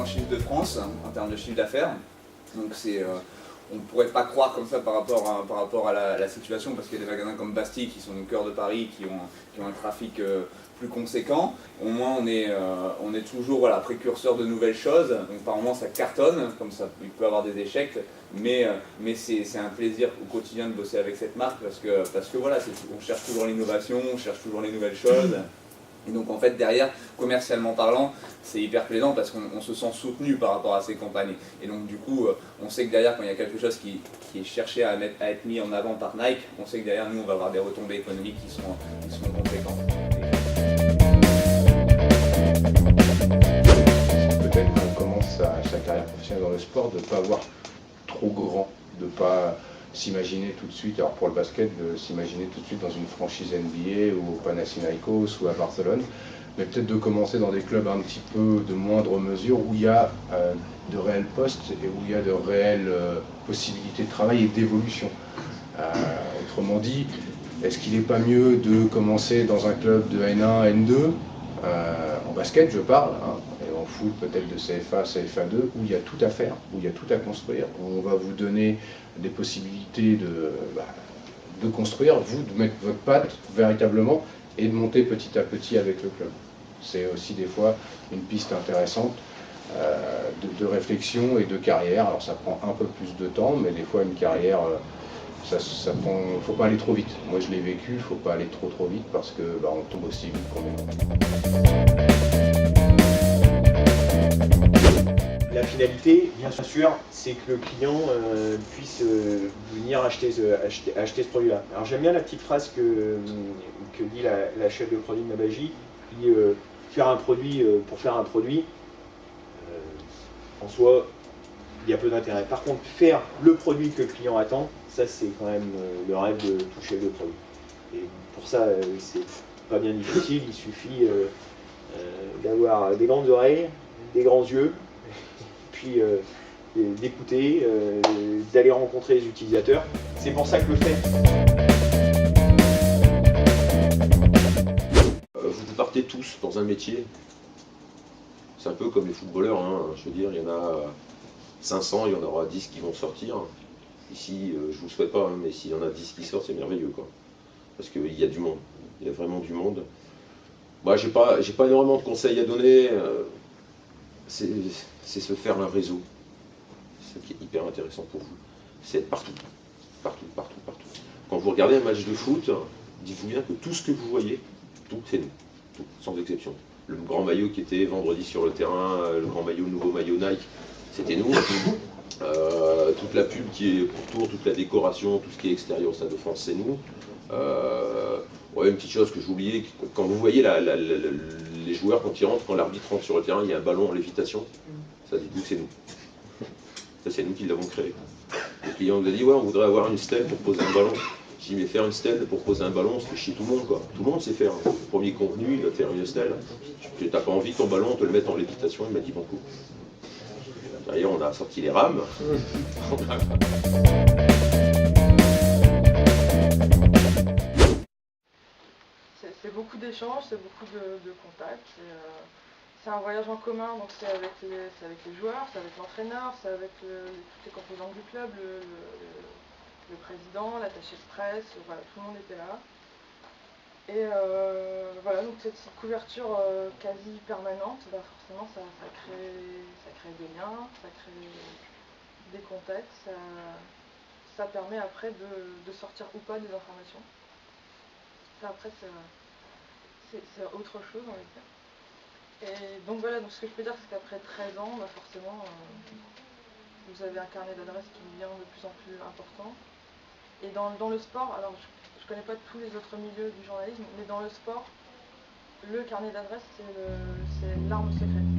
chiffre de France en termes de chiffre d'affaires. Donc on ne pourrait pas croire comme ça par rapport à la situation, parce qu'il y a des magasins comme Bastille qui sont au cœur de Paris, qui ont un trafic plus conséquent. Au moins on est toujours voilà, précurseur de nouvelles choses, donc par moments ça cartonne, comme ça il peut y avoir des échecs, mais c'est un plaisir au quotidien de bosser avec cette marque, parce que voilà, on cherche toujours l'innovation, on cherche toujours les nouvelles choses. Et donc en fait derrière, commercialement parlant, c'est hyper plaisant parce qu'on se sent soutenu par rapport à ces campagnes. Et donc du coup, on sait que derrière, quand il y a quelque chose qui est cherché à être mis en avant par Nike, on sait que derrière nous, on va avoir des retombées économiques qui sont conséquentes. Peut-être qu'on commence sa carrière professionnelle dans le sport de ne pas avoir trop grand, de ne pas s'imaginer tout de suite, alors pour le basket, de s'imaginer tout de suite dans une franchise NBA ou au Panathinaikos ou à Barcelone, mais peut-être de commencer dans des clubs un petit peu de moindre mesure où il y a de réels postes et où il y a de réelles possibilités de travail et d'évolution. Autrement dit, est-ce qu'il n'est pas mieux de commencer dans un club de N1, N2, en basket je parle, hein, et en foot peut-être de CFA, CFA2, où il y a tout à faire, où il y a tout à construire, où on va vous donner des possibilités de construire, vous, de mettre votre patte véritablement et de monter petit à petit avec le club. C'est aussi des fois une piste intéressante de réflexion et de carrière. Alors ça prend un peu plus de temps, mais des fois une carrière, ça prend, faut pas aller trop vite. Moi je l'ai vécu, faut pas aller trop vite parce que on tombe aussi vite qu'on est. La finalité, bien sûr, c'est que le client puisse venir acheter ce produit-là. Alors j'aime bien la petite phrase que dit la chef de produit de Mabagie, qui dit faire un produit pour faire un produit, en soi, il y a peu d'intérêt. Par contre, faire le produit que le client attend, ça c'est quand même le rêve de tout chef de produit. Et pour ça, c'est pas bien difficile, il suffit d'avoir des grandes oreilles, des grands yeux, puis d'écouter, d'aller rencontrer les utilisateurs. C'est pour ça que le fait. Vous partez tous dans un métier. C'est un peu comme les footballeurs, hein. Je veux dire, il y en a 500, il y en aura 10 qui vont sortir. Ici, je vous souhaite pas, hein, mais s'il y en a 10 qui sortent, c'est merveilleux, quoi. Parce qu'il y a du monde, il y a vraiment du monde. Moi, j'ai pas énormément de conseils à donner. C'est se faire un réseau. C'est ce qui est hyper intéressant pour vous. C'est être partout. Partout, partout, partout. Quand vous regardez un match de foot, dites-vous bien que tout ce que vous voyez, tout, c'est nous. Tout, sans exception. Le grand maillot qui était vendredi sur le terrain, le grand maillot, le nouveau maillot Nike, c'était nous. Toute la pub qui est autour, toute la décoration, tout ce qui est extérieur au Stade de France, c'est nous. Ouais, une petite chose que j'oubliais, quand vous voyez les joueurs quand ils rentrent, quand l'arbitre rentre sur le terrain, il y a un ballon en lévitation, ça dites-vous que c'est nous. Ça, c'est nous qui l'avons créé. Le client nous a dit, ouais, on voudrait avoir une stèle pour poser un ballon. J'ai dit, mais faire une stèle pour poser un ballon, c'est chez tout le monde, quoi. Tout le monde sait faire. Le premier convenu, il va faire une stèle. Tu n'as pas envie que ton ballon, on te le mette en lévitation, il m'a dit bon coup. D'ailleurs, on a sorti les rames. C'est beaucoup d'échanges, c'est beaucoup de contacts. C'est un voyage en commun, donc c'est avec les joueurs, c'est avec l'entraîneur, c'est avec toutes les composantes du club, le président, l'attaché de presse, voilà, tout le monde était là. Et voilà, donc cette couverture quasi permanente, bah forcément ça crée des liens, ça crée des contacts, ça permet après de sortir ou pas des informations. Ça après c'est autre chose, on va dire. Et donc voilà, donc ce que je peux dire, c'est qu'après 13 ans, bah forcément, vous avez un carnet d'adresses qui devient de plus en plus important. Et dans le sport, alors je connais pas tous les autres milieux du journalisme, mais dans le sport, le carnet d'adresses, c'est l'arme secrète.